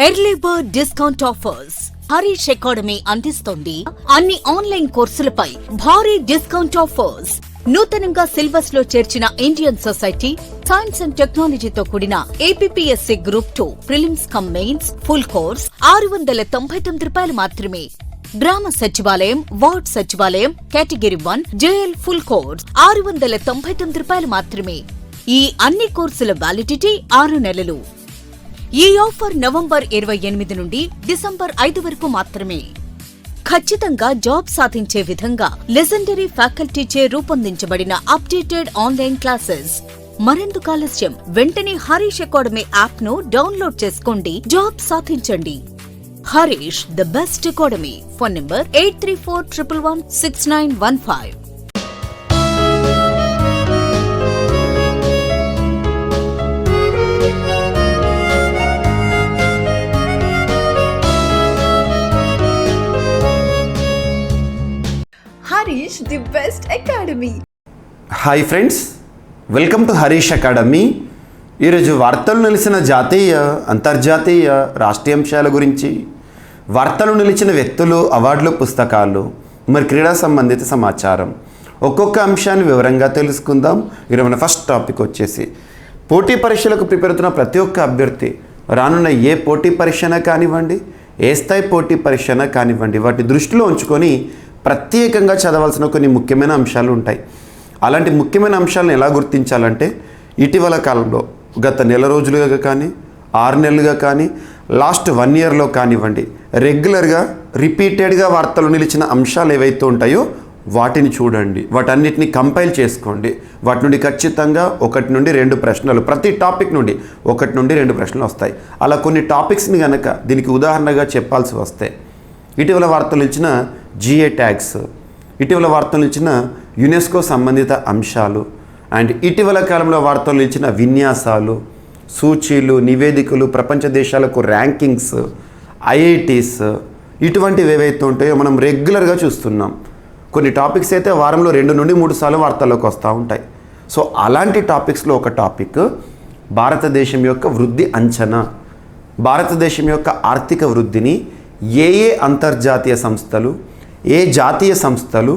Early bird discount offers Harish academy అందిస్తోంది అన్ని online కోర్సులపై భారీ డిస్కౌంట్ ఆఫర్స్. నూతనంగా సిలబస్ లో చేర్చిన ఇండియన్ సొసైటీ, సైన్స్ అండ్ టెక్నాలజీతో కూడిన APSC group 2 prelims come mains full course ₹699 మాత్రమే. గ్రామ సచివాలయం, వార్డ్ సచివాలయం కేటగిరీ 1 జేఎల్ ఫుల్ కోర్స్ ₹699 మాత్రమే. ఈ అన్ని కోర్సుల వ్యాలిడిటీ 6 నెలలు. ఈ ఆఫర్ నవంబర్ 28 నుండి డిసెంబర్ 5 వరకు మాత్రమే. ఖచ్చితంగా జాబ్ సాధించే విధంగా లెజెండరీ ఫ్యాకల్టీచే రూపొందించబడిన అప్డేటెడ్ ఆన్లైన్ క్లాసెస్. మరెందుకు ఆలస్యం? వెంటనే హరీష్ అకాడమీ యాప్ ను డౌన్లోడ్ చేసుకోండి, జాబ్ సాధించండి. Harish the best academy. Phone number 8341116915. Harish the best academy. Hi friends, welcome to Harish academy. ఈరోజు వార్తలు నిలిచిన జాతీయ, అంతర్జాతీయ, రాష్ట్రీయ అంశాల గురించి, వార్తలు నిలిచిన వ్యక్తులు, అవార్డులు, పుస్తకాలు, మరి క్రీడా సంబంధిత సమాచారం, ఒక్కొక్క అంశాన్ని వివరంగా తెలుసుకుందాం. ఈరోజు మన ఫస్ట్ టాపిక్ వచ్చేసి పోటీ పరీక్షలకు ప్రిపేర్ అవుతున్న ప్రతి ఒక్క అభ్యర్థి రానున్న ఏ పోటీ పరీక్షనా కానివ్వండి, ఏ స్థాయి పోటీ పరీక్షనా కానివ్వండి, వాటి దృష్టిలో ఉంచుకొని ప్రత్యేకంగా చదవాల్సిన కొన్ని ముఖ్యమైన అంశాలు ఉంటాయి. అలాంటి ముఖ్యమైన అంశాలను ఎలా గుర్తించాలంటే, ఇటీవల కాలంలో గత నెల రోజులుగా కానీ, 6 నెలలుగా కానీ, లాస్ట్ 1 ఇయర్లో కానివ్వండి, రెగ్యులర్గా రిపీటెడ్గా వార్తలు నిలిచిన అంశాలు ఏవైతే ఉంటాయో వాటిని చూడండి, వాటన్నిటిని కంపైల్ చేసుకోండి. వాటి నుండి ఖచ్చితంగా 1 నుండి 2 ప్రశ్నలు, ప్రతి టాపిక్ నుండి 1 నుండి 2 ప్రశ్నలు వస్తాయి. అలా కొన్ని టాపిక్స్ని కనుక దీనికి ఉదాహరణగా చెప్పాల్సి వస్తే, ఇటీవల వార్తలు ఇచ్చిన జిఏ ట్యాగ్స్, ఇటీవల వార్తలు ఇచ్చిన యునెస్కో సంబంధిత అంశాలు, అండ్ ఇటీవల కాలంలో వార్తలు ఇచ్చిన విన్యాసాలు, సూచీలు, నివేదికలు, ప్రపంచ దేశాలకు ర్యాంకింగ్స్, ఐఐటీస్, ఇటువంటివి ఏవైతే ఉంటాయో మనం రెగ్యులర్గా చూస్తున్నాం. కొన్ని టాపిక్స్ అయితే వారంలో 2 నుండి 3 సార్లు వార్తల్లోకి వస్తూ ఉంటాయి. సో అలాంటి టాపిక్స్లో ఒక టాపిక్ భారతదేశం యొక్క వృద్ధి అంచనా. భారతదేశం యొక్క ఆర్థిక వృద్ధిని ఏ అంతర్జాతీయ సంస్థలు, ఏ జాతీయ సంస్థలు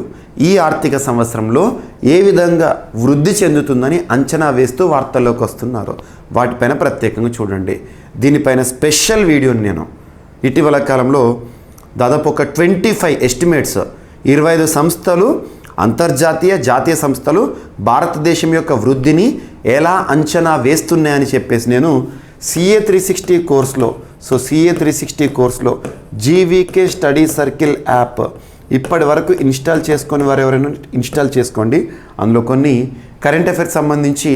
ఈ ఆర్థిక సంవత్సరంలో ఏ విధంగా వృద్ధి చెందుతుందని అంచనా వేస్తూ వార్తల్లోకి వస్తున్నారు. వాటిపైన ప్రత్యేకంగా చూడండి. దీనిపైన స్పెషల్ వీడియోని నేను ఇటీవల కాలంలో దాదాపు ఒక 25 ఎస్టిమేట్స్, 25 సంస్థలు, అంతర్జాతీయ, జాతీయ సంస్థలు భారతదేశం యొక్క వృద్ధిని ఎలా అంచనా వేస్తున్నాయని చెప్పేసి నేను CA 360 కోర్స్లో, సో CA 360 కోర్స్లో జీవీకే స్టడీ సర్కిల్ యాప్ ఇప్పటి వరకు ఇన్స్టాల్ చేసుకొని వారు ఎవరైనా ఇన్స్టాల్ చేసుకోండి. అందులో కొన్ని కరెంట్ అఫైర్స్ సంబంధించి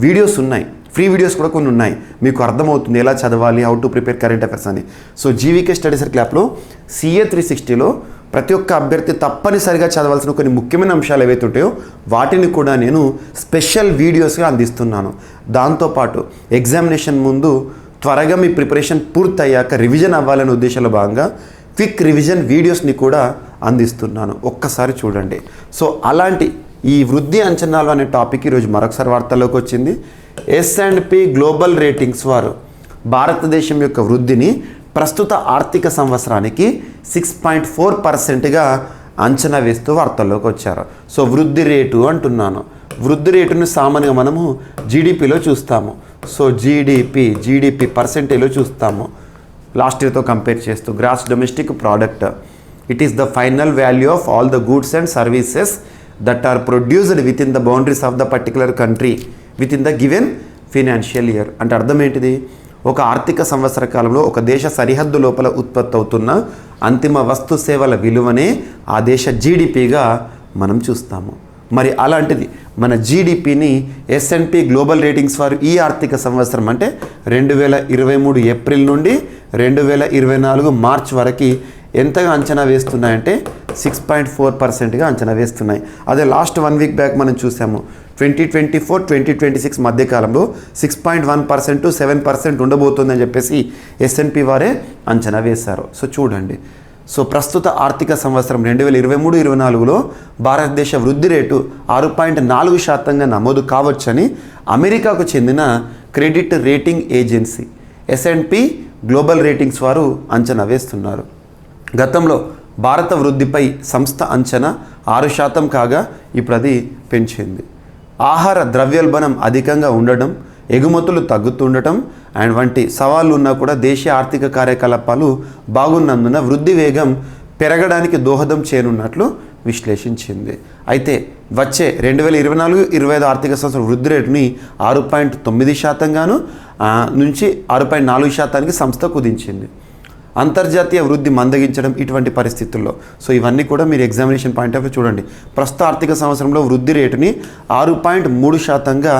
వీడియోస్ ఉన్నాయి, ఫ్రీ వీడియోస్ కూడా కొన్ని ఉన్నాయి. మీకు అర్థమవుతుంది ఎలా చదవాలి, how to prepare current affairs అని. సో జీవీకే స్టడీ సర్కిల్ యాప్లో CA 360లో ప్రతి ఒక్క అభ్యర్థి తప్పనిసరిగా చదవాల్సిన కొన్ని ముఖ్యమైన అంశాలు ఏవైతే ఉంటాయో వాటిని కూడా నేను స్పెషల్ వీడియోస్గా అందిస్తున్నాను. దాంతోపాటు ఎగ్జామినేషన్ ముందు త్వరగా మీ ప్రిపరేషన్ పూర్తయ్యాక రివిజన్ అవ్వాలనే ఉద్దేశంలో భాగంగా క్విక్ రివిజన్ వీడియోస్ని కూడా అందిస్తున్నాను. ఒక్కసారి చూడండి. సో అలాంటి ఈ వృద్ధి అంచనాలు అనే టాపిక్ ఈరోజు మరొకసారి వార్తల్లోకి వచ్చింది. S&P గ్లోబల్ రేటింగ్స్ వారు భారతదేశం యొక్క వృద్ధిని ప్రస్తుత ఆర్థిక సంవత్సరానికి 6.4%గా అంచనా వేస్తూ వార్తల్లోకి వచ్చారు. సో వృద్ధి రేటు అంటున్నాను. వృద్ధి రేటును సామాన్యంగా మనము జీడిపిలో చూస్తాము. సో జీడిపి పర్సెంటేజ్లో చూస్తాము. లాస్ట్ ఇయర్తో కంపేర్ చేస్తూ gross domestic product, it is the final value of all the goods and services that are produced within the boundaries of the particular country within the given financial year. అంటే అర్థం ఏంటిది? ఒక ఆర్థిక సంవత్సర కాలంలో ఒక దేశ సరిహద్దు లోపల ఉత్పత్తి అవుతున్న అంతిమ వస్తు సేవల విలువనే ఆ దేశ జీడిపిగా మనం చూస్తాము. మరి అలాంటిది మన జీడిపిని S&P గ్లోబల్ రేటింగ్స్ వారు ఈ ఆర్థిక సంవత్సరం అంటే 2023 ఏప్రిల్ నుండి 2024 మార్చ్ వరకు ఎంతగా అంచనా వేస్తున్నాయంటే 6.4%గా అంచనా వేస్తున్నాయి. అదే లాస్ట్ 1 వీక్ బ్యాక్ మనం చూసాము. 2024-2026 మధ్యకాలంలో 6.1% to 7% ఉండబోతుందని చెప్పేసి S&P వారే అంచనా వేశారు. సో చూడండి. సో ప్రస్తుత ఆర్థిక సంవత్సరం 2023-24లో భారతదేశ వృద్ధి రేటు 6.4% నమోదు కావచ్చని అమెరికాకు చెందిన credit rating agency S&P global ratings వారు అంచనా వేస్తున్నారు. గతంలో భారత వృద్ధిపై సంస్థ అంచనా 6% కాగా ఇప్పుడు అది పెంచింది. ఆహార ద్రవ్యోల్బణం అధికంగా ఉండడం, ఎగుమతులు తగ్గుతుండటం అండ్ వంటి సవాళ్లు ఉన్నా కూడా దేశీయ ఆర్థిక కార్యకలాపాలు బాగున్నందున వృద్ధి వేగం పెరగడానికి దోహదం చేయనున్నట్లు విశ్లేషించింది. అయితే వచ్చే 2024-25 ఆర్థిక సంవత్సరం వృద్ధి రేటుని 6.9% నుంచి 6.4% సంస్థ కుదించింది. అంతర్జాతీయ వృద్ధి మందగించడం ఇటువంటి పరిస్థితుల్లో సో ఇవన్నీ కూడా మీరు ఎగ్జామినేషన్ పాయింట్ ఆఫ్ వ్యూ చూడండి. ప్రస్తుత ఆర్థిక సంవత్సరంలో వృద్ధి రేటుని 6.3%గా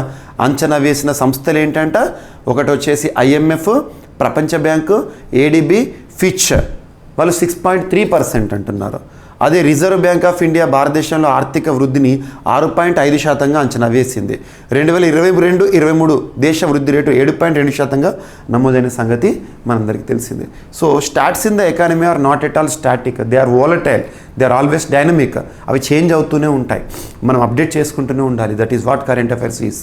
అంచనా వేసిన సంస్థలు ఏంటంట, ఒకటి వచ్చేసి IMF, ప్రపంచ బ్యాంకు, ADB, ఫిచ్ వాళ్ళు 6.3% అంటున్నారు. అదే రిజర్వ్ బ్యాంక్ ఆఫ్ ఇండియా భారతదేశంలో ఆర్థిక వృద్ధిని 6.5%గా అంచనా వేసింది. 2022-23 దేశ వృద్ధి రేటు 7.2%గా నమోదైన సంగతి మనందరికీ తెలిసిందే. So stats in the economy are not at all static, they are volatile, they are always dynamic. అవి చేంజ్ అవుతూనే ఉంటాయి, మనం అప్డేట్ చేసుకుంటూనే ఉండాలి. That is what current affairs is.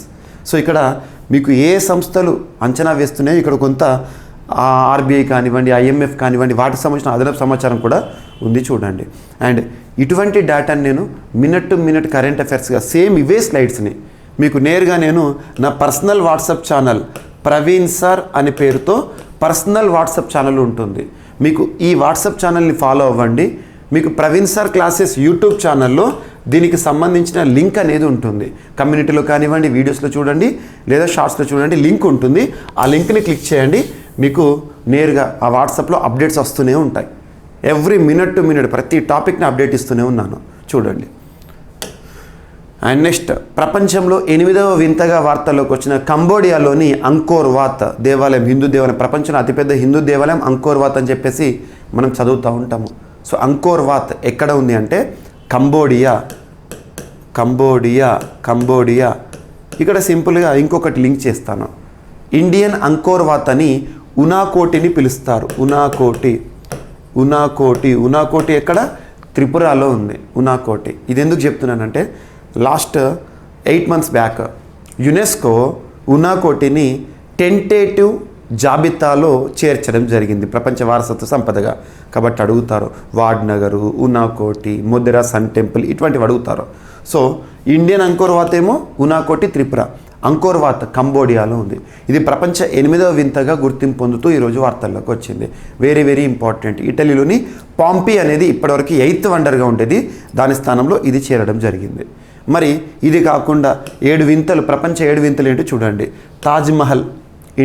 So ఇక్కడ మీకు ఏ సంస్థలు అంచనా వేస్తున్నాయో ఇక్కడ కొంత RBI కానివ్వండి, IMF కానివ్వండి, వాటికి సంబంధించిన అదనపు సమాచారం కూడా ఉంది చూడండి. అండ్ ఇటువంటి డేటాని నేను మినిట్ టు మినిట్ కరెంట్ అఫైర్స్గా సేమ్ ఇవే స్లైడ్స్ని మీకు నేరుగా నేను నా personal WhatsApp channel Praveen sir అనే పేరుతో పర్సనల్ వాట్సాప్ ఛానల్ ఉంటుంది. మీకు ఈ వాట్సాప్ ఛానల్ని ఫాలో అవ్వండి. మీకు ప్రవీణ్ సార్ క్లాసెస్ యూట్యూబ్ ఛానల్లో దీనికి సంబంధించిన లింక్ అనేది ఉంటుంది. కమ్యూనిటీలో కానివ్వండి, వీడియోస్లో చూడండి లేదా షార్ట్స్లో చూడండి, లింక్ ఉంటుంది. ఆ లింక్ని క్లిక్ చేయండి, మీకు నేరుగా ఆ వాట్సాప్లో అప్డేట్స్ వస్తూనే ఉంటాయి. ఎవ్రీ మినిట్ టు మినిట్ ప్రతి టాపిక్ని అప్డేట్ ఇస్తూనే ఉన్నాను చూడండి. అండ్ నెక్స్ట్, ప్రపంచంలో 8వ వింతగా వార్తల్లోకి వచ్చిన కంబోడియాలోని అంకోర్ వాత్ దేవాలయం, హిందూ దేవాలయం, ప్రపంచంలో అతిపెద్ద హిందూ దేవాలయం అంకోర్ వాత్ అని చెప్పేసి మనం చదువుతూ ఉంటాము. సో అంకోర్ వాత్ ఎక్కడ ఉంది అంటే కంబోడియా. ఇక్కడ సింపుల్గా ఇంకొకటి లింక్ చేస్తాను. ఇండియన్ అంకోర్ వాత్ అని ఉనాకోటిని పిలుస్తారు. ఉనాకోటి ఎక్కడ? త్రిపురలో ఉంది ఉనాకోటి. ఇది ఎందుకు చెప్తున్నానంటే లాస్ట్ 8 months బ్యాక్ యునెస్కో ఉనాకోటిని టెంటేటివ్ జాబితాలో చేర్చడం జరిగింది ప్రపంచ వారసత్వ సంపదగా. కాబట్టి అడుగుతారు వాడ్నగరు, ఉనాకోటి, మొదెరా సన్ టెంపుల్ ఇటువంటివి అడుగుతారు. సో ఇండియన్ అంకోర్ వాత్ ఏమో ఉనాకోటి త్రిపుర, అంకోర్ వాత్ కంబోడియాలో ఉంది. ఇది ప్రపంచ 8వ వింతగా గుర్తింపు పొందుతూ ఈరోజు వార్తల్లోకి వచ్చింది. Very very important. ఇటలీలోని పాంపీ అనేది ఇప్పటివరకు 8th వండర్గా ఉండేది, దాని స్థానంలో ఇది చేరడం జరిగింది. మరి ఇది కాకుండా 7 వింతలు, ప్రపంచ 7 వింతలు ఏంటో చూడండి. తాజ్మహల్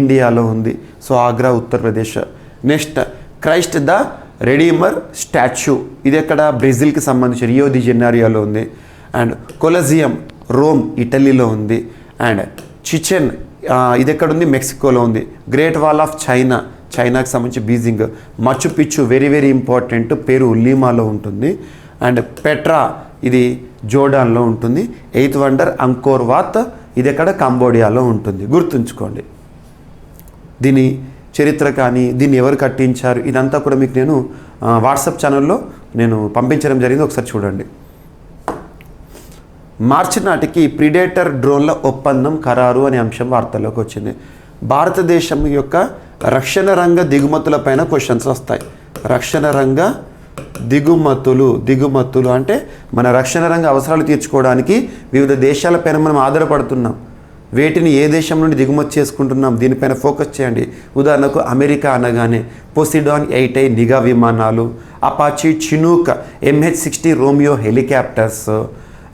ఇండియాలో ఉంది, so Agra Uttar Pradesh. Next, Christ the redeemer statue, ఇది ఎక్కడ? బ్రెజిల్కి సంబంధించి రియో ది జెనీరోలో ఉంది. అండ్ కొలజియం రోమ్ ఇటలీలో ఉంది. అండ్ చిచెన్ ఇది ఎక్కడుంది? మెక్సికోలో ఉంది. గ్రేట్ వాల్ ఆఫ్ చైనాకి సంబంధించి బీజింగ్. మచు పిచ్చు వెరీ వెరీ ఇంపార్టెంట్, పెరు లీమాలో ఉంటుంది. అండ్ పెట్రా ఇది జోర్డాన్లో ఉంటుంది. 8th వండర్ అంకోర్ వాత్, ఇది ఎక్కడ? కంబోడియాలో ఉంటుంది. గుర్తుంచుకోండి. దీని చరిత్ర కానీ దీన్ని ఎవరు కట్టించారు ఇదంతా కూడా మీకు నేను వాట్సాప్ ఛానల్లో నేను పంపించడం జరిగింది, ఒకసారి చూడండి. మార్చి నాటికి ప్రిడేటర్ డ్రోన్ల ఒప్పందం ఖరారు అనే అంశం వార్తల్లోకి వచ్చింది. భారతదేశం యొక్క రక్షణ రంగ దిగుమతులపైన క్వశ్చన్స్ వస్తాయి. రక్షణ రంగ దిగుమతులు అంటే మన రక్షణ రంగ అవసరాలు తీర్చుకోవడానికి వివిధ దేశాలపైన మనం ఆధారపడుతున్నాం. వేటిని ఏ దేశం నుండి దిగుమతి చేసుకుంటున్నాం దీనిపైన ఫోకస్ చేయండి. ఉదాహరణకు అమెరికా అనగానే పోసిడాన్ 8i నిఘా విమానాలు, Apache Chinook MH-60 Romeo helicopters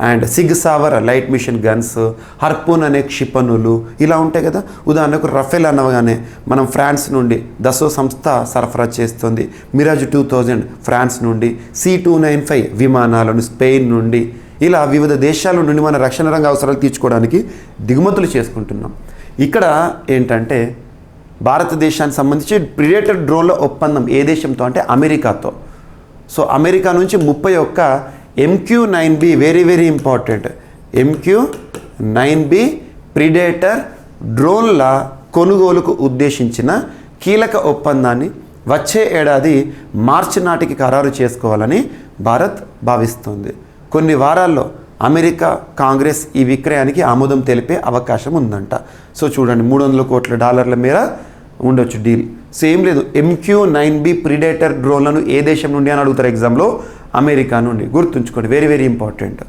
and Sig Sauer light machine guns, Harpoon అనే క్షిపణులు ఇలా ఉంటాయి కదా. ఉదాహరణకు రఫేల్ అనగానే మనం ఫ్రాన్స్ నుండి దసో సంస్థ సరఫరా చేస్తుంది. మిరాజ్ 2000 ఫ్రాన్స్ నుండి, C295 విమానాలను స్పెయిన్ నుండి, ఇలా వివిధ దేశాల నుండి మన రక్షణ రంగ అవసరాలు తీర్చుకోవడానికి దిగుమతులు చేసుకుంటున్నాం. ఇక్కడ ఏంటంటే భారతదేశానికి సంబంధించి ప్రిడేటర్ డ్రోన్ల ఒప్పందం ఏ దేశంతో అంటే అమెరికాతో. సో అమెరికా నుంచి 31 MQ-9B very very important. MQ-9B predator డ్రోన్ల కొనుగోలుకు ఉద్దేశించిన కీలక ఒప్పందాన్ని వచ్చే ఏడాది మార్చి నాటికి ఖరారు చేసుకోవాలని భారత్ భావిస్తోంది. కొన్ని వారాల్లో అమెరికా కాంగ్రెస్ ఈ విక్రయానికి ఆమోదం తెలిపే అవకాశం ఉందంట. సో చూడండి, $300 కోట్ల మేర ఉండొచ్చు డీల్. సేమ్ లేదు, MQ-9B ప్రిడేటర్ డ్రోన్లను ఏ దేశం నుండి అని అడుగుతారు ఎగ్జామ్లో, అమెరికా నుండి. గుర్తుంచుకోండి, వెరీ వెరీ ఇంపార్టెంట్.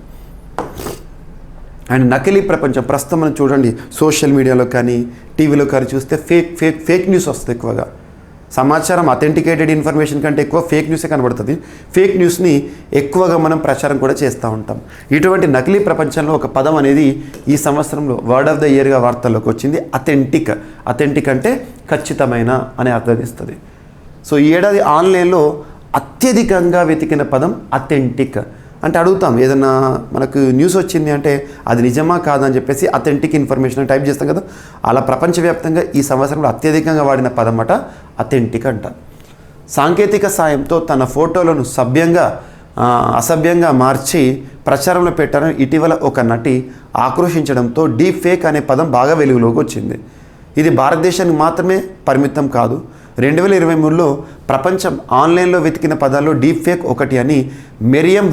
అండ్ నకిలీ ప్రపంచం ప్రస్తుతం మనం చూడండి, సోషల్ మీడియాలో కానీ టీవీలో కానీ చూస్తే ఫేక్ న్యూస్ వస్తుంది ఎక్కువగా. సమాచారం అథెంటికేటెడ్ ఇన్ఫర్మేషన్ కంటే ఎక్కువ ఫేక్ న్యూసే కనబడుతుంది. ఫేక్ న్యూస్ని ఎక్కువగా మనం ప్రచారం కూడా చేస్తూ ఉంటాం. ఇటువంటి నకిలీ ప్రపంచంలో ఒక పదం అనేది ఈ సంవత్సరంలో వర్డ్ ఆఫ్ ద ఇయర్గా వార్తల్లోకి వచ్చింది, అథెంటిక్. అథెంటిక్ అంటే ఖచ్చితమైన అనే అర్థం ఇస్తుంది. సో ఈ ఏడాది ఆన్లైన్లో అత్యధికంగా వెతికిన పదం అథెంటిక్. అంటే అడుగుతాం, ఏదన్నా మనకు న్యూస్ వచ్చింది అంటే అది నిజమా కాదని చెప్పేసి అథెంటిక్ ఇన్ఫర్మేషన్ టైప్ చేస్తాం కదా, అలా ప్రపంచవ్యాప్తంగా ఈ సంవత్సరంలో అత్యధికంగా వాడిన పదం అట అథెంటిక్ అంట. సాంకేతిక సాయంతో తన ఫోటోలను అసభ్యంగా మార్చి ప్రచారంలో పెట్టారని ఇటీవల ఒక నటి ఆక్రోశించడంతో డీప్ ఫేక్ అనే పదం బాగా వెలుగులోకి వచ్చింది. ఇది భారతదేశానికి మాత్రమే పరిమితం కాదు. 2023లో ప్రపంచం ఆన్లైన్లో వెతికిన పదాల్లో డీప్ ఫేక్ ఒకటి అని మెరియం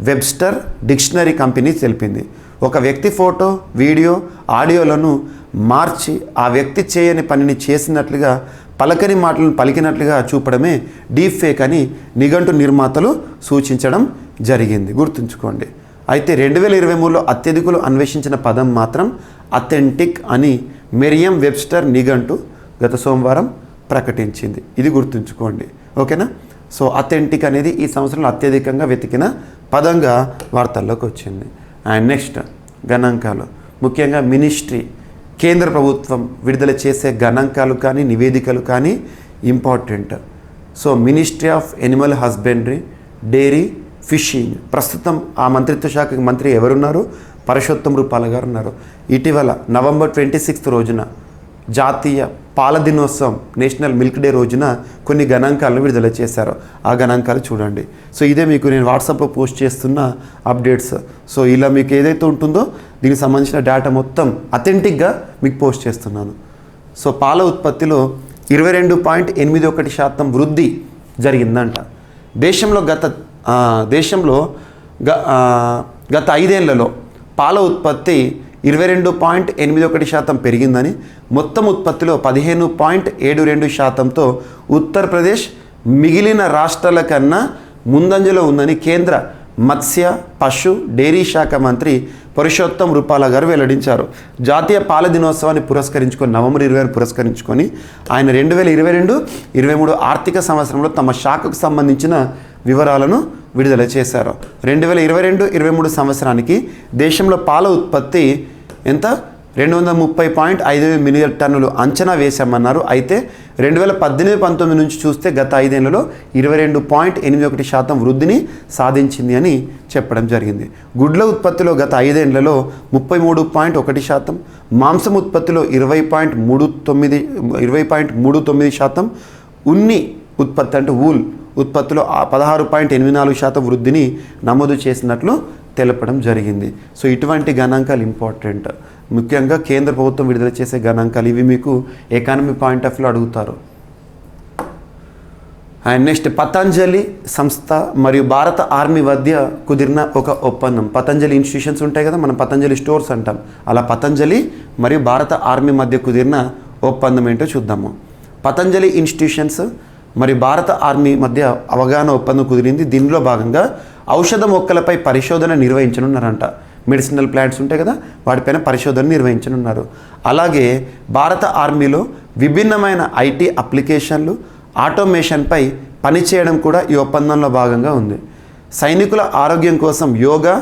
వెబ్స్టర్ డిక్షనరీ కంపెనీ తెలిపింది. ఒక వ్యక్తి ఫోటో, వీడియో, ఆడియోలను మార్చి ఆ వ్యక్తి చేయని పనిని చేసినట్లుగా, పలకని మాటలను పలికినట్లుగా చూపడమే డీప్ ఫేక్ అని నిఘంటు నిర్మాతలు సూచించడం జరిగింది. గుర్తుంచుకోండి. అయితే 2023లో అత్యధికులు అన్వేషించిన పదం మాత్రం అథెంటిక్ అని మెరియం వెబ్స్టర్ నిఘంటు గత సోమవారం ప్రకటించింది. ఇది గుర్తుంచుకోండి, ఓకేనా. సో అథెంటిక్ అనేది ఈ సంవత్సరంలో అత్యధికంగా వెతికిన పదంగా వార్తల్లోకి వచ్చింది. అండ్ నెక్స్ట్ గణాంకాలు, ముఖ్యంగా మినిస్ట్రీ, కేంద్ర ప్రభుత్వం విడుదల చేసే గణాంకాలు కానీ నివేదికలు కానీ important. So ministry of animal husbandry, dairy, fishing, ప్రస్తుతం ఆ మంత్రిత్వ శాఖకి మంత్రి ఎవరున్నారు? పరశోత్తం రూపాల గారు ఉన్నారు. ఇటీవల నవంబర్ 26 రోజున జాతీయ పాల దినోత్సవం, నేషనల్ మిల్క్ డే రోజున కొన్ని గణాంకాలను విడుదల చేశారు. ఆ గణాంకాలు చూడండి. సో ఇదే మీకు నేను వాట్సాప్లో పోస్ట్ చేస్తున్న అప్డేట్స్. సో ఇలా మీకు ఏదైతే ఉంటుందో దీనికి సంబంధించిన డేటా మొత్తం అథెంటిక్గా మీకు పోస్ట్ చేస్తున్నాను. సో పాల ఉత్పత్తిలో 22.81% వృద్ధి జరిగిందంట. దేశంలో గత 5 ఏళ్లలో పాల ఉత్పత్తి 22.81% పెరిగిందని, మొత్తం ఉత్పత్తిలో 15.72%తో ఉత్తరప్రదేశ్ మిగిలిన రాష్ట్రాల కన్నా ముందంజలో ఉందని కేంద్ర మత్స్య, పశు, డైరీ శాఖ మంత్రి పరశోత్తం రూపాల గారు వెల్లడించారు. జాతీయ పాల దినోత్సవాన్ని పురస్కరించుకొని నవంబర్ 20 పురస్కరించుకొని ఆయన 2022-23 ఆర్థిక సంవత్సరంలో తమ శాఖకు సంబంధించిన వివరాలను విడుదల చేశారు. 2022-23 సంవత్సరానికి దేశంలో పాల ఉత్పత్తి ఎంత? 230.5 మిలియన్ టన్నులు అంచనా వేశామన్నారు. అయితే 2018-19 నుంచి చూస్తే గత 5 ఏళ్లలో 22.81% వృద్ధిని సాధించింది అని చెప్పడం జరిగింది. గుడ్ల ఉత్పత్తిలో గత 5 ఏళ్లలో 33.1%, మాంసం ఉత్పత్తిలో 20.39%, ఉన్ని ఉత్పత్తి అంటే వూల్ ఉత్పత్తిలో 16.84% వృద్ధిని నమోదు చేసినట్లు తెలపడం జరిగింది. సో ఇటువంటి గణాంకాలు ఇంపార్టెంట్. ముఖ్యంగా కేంద్ర ప్రభుత్వం విడుదల చేసే గణాంకాలు ఇవి మీకు ఎకానమీ పాయింట్ ఆఫ్ వ్యూలో అడుగుతారు. అండ్ నెక్స్ట్ పతంజలి సంస్థ మరియు భారత ఆర్మీ మధ్య కుదిరిన ఒక ఒప్పందం. పతంజలి ఇన్స్టిట్యూషన్స్ ఉంటాయి కదా, మనం పతంజలి స్టోర్స్ అంటాం. అలా పతంజలి మరియు భారత ఆర్మీ మధ్య కుదిరిన ఒప్పందం ఏంటో చూద్దాము. పతంజలి ఇన్స్టిట్యూషన్స్ మరియు భారత ఆర్మీ మధ్య అవగాహన ఒప్పందం కుదిరింది. దీనిలో భాగంగా ఔషధ మొక్కలపై పరిశోధన నిర్వహించనున్నారంట. మెడిసినల్ ప్లాంట్స్ ఉంటాయి కదా, వాటిపైన పరిశోధన నిర్వహించనున్నారు. అలాగే భారత ఆర్మీలో విభిన్నమైన ఐటీ అప్లికేషన్లు, ఆటోమేషన్పై పనిచేయడం కూడా ఈ ఒప్పందంలో భాగంగా ఉంది. సైనికుల ఆరోగ్యం కోసం యోగా,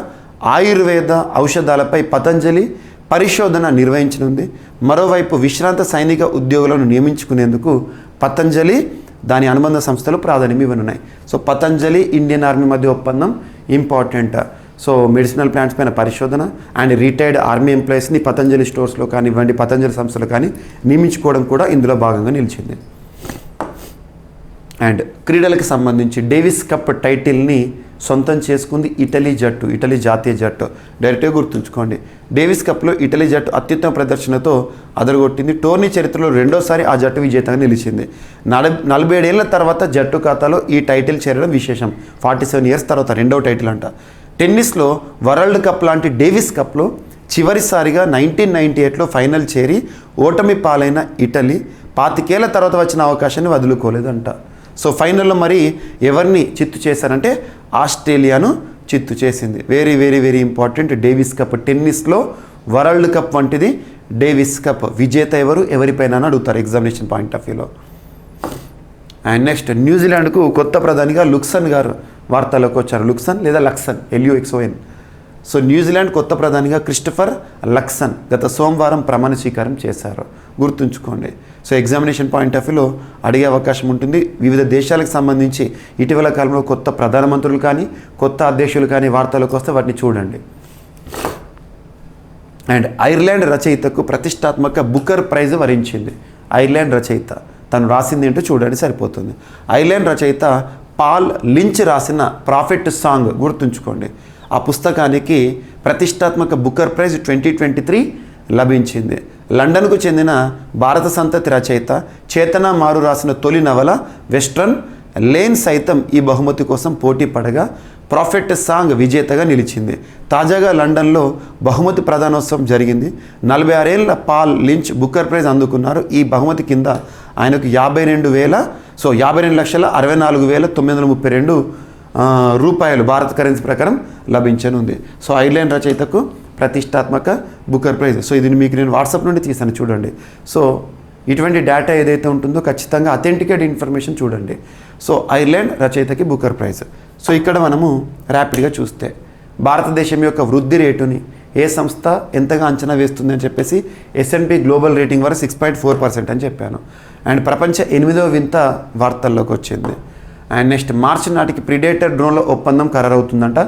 ఆయుర్వేద ఔషధాలపై పతంజలి పరిశోధన నిర్వహించనుంది. మరోవైపు విశ్రాంత సైనిక ఉద్యోగులను నియమించుకునేందుకు పతంజలి దాని అనుబంధ సంస్థలు ప్రాధాన్యం ఇవ్వనున్నాయి. సో పతంజలి ఇండియన్ ఆర్మీ మధ్య ఒప్పందం ఇంపార్టెంట్. సో మెడిసినల్ ప్లాంట్స్ పైన పరిశోధన అండ్ రిటైర్డ్ ఆర్మీ ఎంప్లాయీస్ని పతంజలి స్టోర్స్లో కానివ్వండి, పతంజలి సంస్థలు కానీ నియమించుకోవడం కూడా ఇందులో భాగంగా నిలిచింది. అండ్ క్రీడలకు సంబంధించి డేవిస్ కప్ టైటిల్ని సొంతం చేసుకుంది ఇటలీ జట్టు, ఇటలీ జాతీయ జట్టు. డైరెక్ట్గా గుర్తుంచుకోండి, డేవిస్ కప్లో ఇటలీ జట్టు అత్యుత్తమ ప్రదర్శనతో అదరగొట్టింది. టోర్నీ చరిత్రలో రెండోసారి ఆ జట్టు విజేతగా నిలిచింది. 47 ఏళ్ల తర్వాత జట్టు ఖాతాలో ఈ టైటిల్ చేరడం విశేషం. 47 ఇయర్స్ తర్వాత రెండవ టైటిల్ అంట. టెన్నిస్లో వరల్డ్ కప్ లాంటి డేవిస్ కప్లో చివరిసారిగా 1998లో ఫైనల్ చేరి ఓటమి పాలైన ఇటలీ 25 ఏళ్ల తర్వాత వచ్చిన అవకాశాన్ని వదులుకోలేదంట. సో ఫైనల్లో మరి ఎవరిని చిత్తు చేశారంటే ఆస్ట్రేలియాను చిత్తు చేసింది. Very very very important. Davis cup టెన్నిస్లో వరల్డ్ కప్ వంటిది డేవిస్ కప్. విజేత ఎవరిపైన అని అడుగుతారు ఎగ్జామినేషన్ పాయింట్ ఆఫ్ వ్యూలో. అండ్ నెక్స్ట్ న్యూజిలాండ్కు కొత్త ప్రధానిగా లుక్సన్ గారు వార్తల్లోకి వచ్చారు. లుక్సన్ లేదా లక్సన్, LUXON. సో న్యూజిలాండ్ కొత్త ప్రధానిగా క్రిస్టఫర్ లక్సన్ గత సోమవారం ప్రమాణ స్వీకారం చేశారు. గుర్తుంచుకోండి. సో ఎగ్జామినేషన్ పాయింట్ ఆఫ్ వ్యూలో అడిగే అవకాశం ఉంటుంది. వివిధ దేశాలకు సంబంధించి ఇటీవల కాలంలో కొత్త ప్రధానమంత్రులు కానీ కొత్త అధ్యక్షులు కానీ వార్తలకు వస్తే వాటిని చూడండి. అండ్ ఐర్లాండ్ రచయితకు ప్రతిష్టాత్మక బుకర్ ప్రైజ్ వరించింది. ఐర్లాండ్ రచయిత తను రాసింది ఏంటో చూడండి సరిపోతుంది. ఐర్లాండ్ రచయిత పాల్ లించ్ రాసిన ప్రాఫిట్ సాంగ్ గుర్తుంచుకోండి. ఆ పుస్తకానికి ప్రతిష్టాత్మక బుకర్ ప్రైజ్ 2023 లభించింది. లండన్కు చెందిన భారత సంతతి రచయిత చేతన మారు రాసిన తొలి నవల వెస్ట్రన్ లేన్ సైతం ఈ బహుమతి కోసం పోటీ పడగా ప్రాఫిట్ సాంగ్ విజేతగా నిలిచింది. తాజాగా లండన్లో బహుమతి ప్రదానోత్సవం జరిగింది. 46 ఏళ్ల పాల్ లించ్ బుకర్ ప్రైజ్ అందుకున్నారు. ఈ బహుమతి కింద ఆయనకు 52,64,932 రూపాయలు భారత కరెన్సీ ప్రకారం లభించనుంది. సో ఐర్లాండ్ రచయితకు ప్రతిష్టాత్మక బుకర్ ప్రైజ్. సో ఇది మీకు నేను వాట్సాప్ నుండి తీసాను చూడండి. సో ఇటువంటి డేటా ఏదైతే ఉంటుందో ఖచ్చితంగా అథెంటికేట్ ఇన్ఫర్మేషన్ చూడండి. సో ఐర్లాండ్ రచయితకి బుకర్ ప్రైజ్. సో ఇక్కడ మనము ర్యాపిడ్గా చూస్తే భారతదేశం యొక్క వృద్ధి రేటుని ఏ సంస్థ ఎంతగా అంచనా వేస్తుంది అని చెప్పేసి S&P గ్లోబల్ రేటింగ్ వరకు 6.4% అని చెప్పాను. అండ్ ప్రపంచ 8వ వింత వార్తల్లోకి వచ్చింది. అండ్ నెక్స్ట్ మార్చి నాటికి ప్రిడేటర్ డ్రోన్ల ఒప్పందం ఖరారవుతుందంట.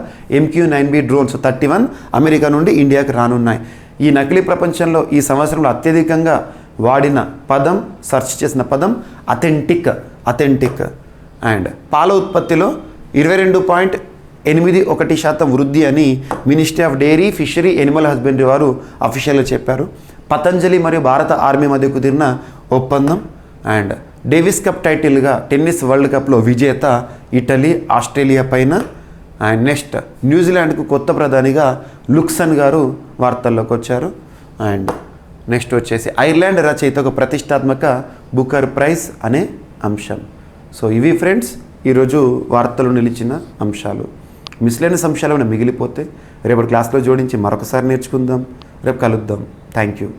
MQ-9B డ్రోన్స్ 31 అమెరికా నుండి ఇండియాకి రానున్నాయి. ఈ నకిలీ ప్రపంచంలో ఈ సంవత్సరంలో అత్యధికంగా వాడిన పదం, సెర్చ్ చేసిన పదం అథెంటిక్. అండ్ పాల ఉత్పత్తిలో 22.81% వృద్ధి అని ministry of dairy, fishery, animal husbandry వారు అఫీషియల్గా చెప్పారు. పతంజలి మరియు భారత ఆర్మీ మధ్య కుదిరిన ఒప్పందం. అండ్ డేవిస్ కప్ టైటిల్గా టెన్నిస్ వరల్డ్ కప్లో విజేత ఇటలీ ఆస్ట్రేలియా పైన. అండ్ నెక్స్ట్ న్యూజిలాండ్కు కొత్త ప్రధానిగా లుక్సన్ గారు వార్తల్లోకి వచ్చారు. అండ్ నెక్స్ట్ వచ్చేసి ఐర్లాండ్ రచయితకు ప్రతిష్టాత్మక బుకర్ ప్రైజ్ అనే అంశం. సో ఇవి ఫ్రెండ్స్ ఈరోజు వార్తలు నిలిచిన అంశాలు. మిస్లేనియస్ అంశాలు ఏమైనా మిగిలిపోతే రేపటి క్లాస్లో జోడించి మరొకసారి నేర్చుకుందాం. రేపు కలుద్దాం. Thank you.